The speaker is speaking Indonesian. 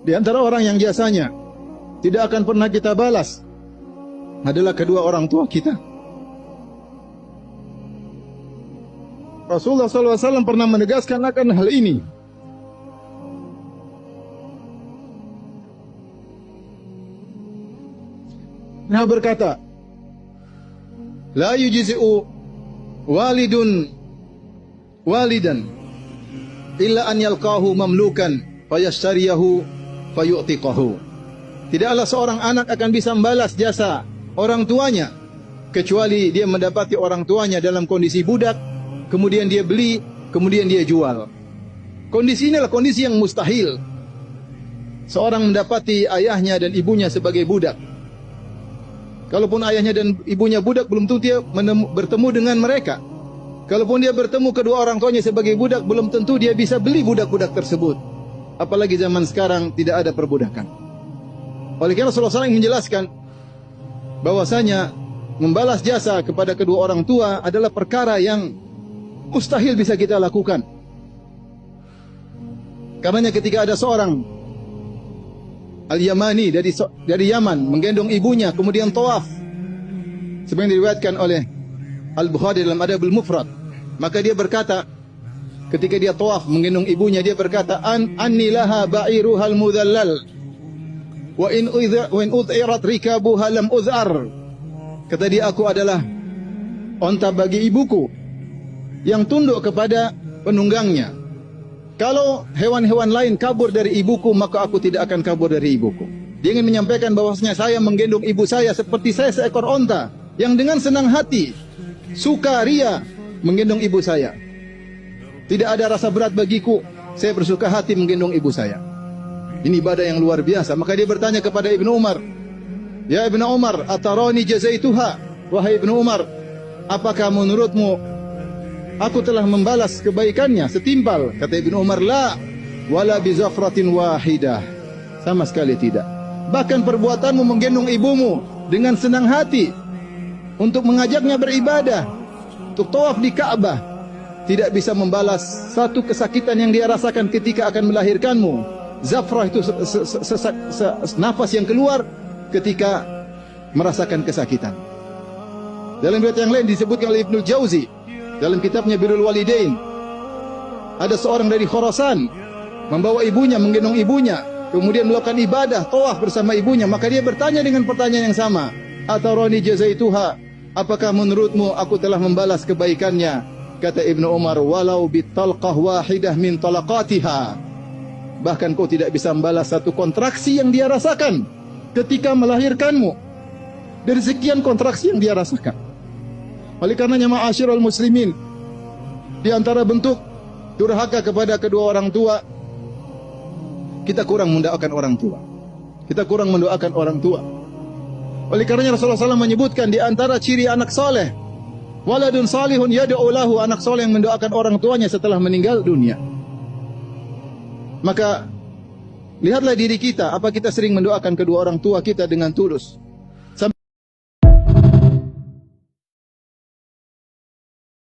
Di antara orang yang jasanya tidak akan pernah kita balas adalah kedua orang tua kita. Rasulullah SAW pernah menegaskan akan hal ini. Nah berkata, la yujzi'u walidun walidan illa an yalqahu mamlukan fayashtariyahu fayu'tiqahu. Tidaklah seorang anak akan bisa membalas jasa orang tuanya kecuali dia mendapati orang tuanya dalam kondisi budak, kemudian dia beli, kemudian dia jual. Kondisi inilah kondisi yang mustahil. Seorang mendapati ayahnya dan ibunya sebagai budak. Kalaupun ayahnya dan ibunya budak, belum tentu dia bertemu dengan mereka. Kalaupun dia bertemu kedua orang tuanya sebagai budak, belum tentu dia bisa beli budak-budak tersebut. Apalagi zaman sekarang tidak ada perbudakan. Oleh karena Rasulullah SAW menjelaskan bahwasanya membalas jasa kepada kedua orang tua adalah perkara yang mustahil bisa kita lakukan. Karenanya ketika ada seorang Al-Yamani dari Yaman menggendong ibunya kemudian tawaf, seperti diriwayatkan oleh Al-Bukhari dalam Adabul Mufrad, maka dia berkata ketika dia tawaf menggendong ibunya, dia berkata, anni laha ba'iruhal mudhallal wa in udhirat rikabuha lam udhar. Kata dia, aku adalah onta bagi ibuku yang tunduk kepada penunggangnya. Kalau hewan-hewan lain kabur dari ibuku, maka aku tidak akan kabur dari ibuku. Dia ingin menyampaikan bahwasanya saya menggendong ibu saya seperti saya seekor onta yang dengan senang hati, suka ria menggendong ibu saya. Tidak ada rasa berat bagiku, saya bersuka hati menggendong ibu saya. Ini ibadah yang luar biasa. Maka dia bertanya kepada Ibnu Umar, ya Ibnu Umar, atarani jazaituha? Wahai Ibnu Umar, apakah menurutmu aku telah membalas kebaikannya setimpal? Kata Ibnu Umar, la wala bizafratin wahidah. Sama sekali tidak. Bahkan perbuatanmu menggendong ibumu dengan senang hati untuk mengajaknya beribadah, untuk tawaf di Ka'bah, tidak bisa membalas satu kesakitan yang dia rasakan ketika akan melahirkanmu. Zafrah itu nafas yang keluar ketika merasakan kesakitan. Dalam riwayat yang lain disebutkan oleh Ibnu Jauzi dalam kitabnya Birrul Walidain, ada seorang dari Khurasan membawa ibunya, menggendong ibunya, kemudian melakukan ibadah tawaf bersama ibunya. Maka dia bertanya dengan pertanyaan yang sama, atarani jazaituha? Apakah menurutmu aku telah membalas kebaikannya? Kata Ibnu Umar, walau bitalqah wahidah min talaqatiha. Bahkan kau tidak bisa membalas satu kontraksi yang dia rasakan ketika melahirkanmu dari sekian kontraksi yang dia rasakan. Oleh karenanya ma'asyiral muslimin, di antara bentuk durhaka kepada kedua orang tua, kita kurang mendoakan orang tua. Kita kurang mendoakan orang tua. Oleh karenanya Rasulullah SAW menyebutkan di antara ciri anak soleh, waladun salihun yad'u lahu, anak soleh yang mendoakan orang tuanya setelah meninggal dunia. Maka lihatlah diri kita, apa kita sering mendoakan kedua orang tua kita dengan tulus?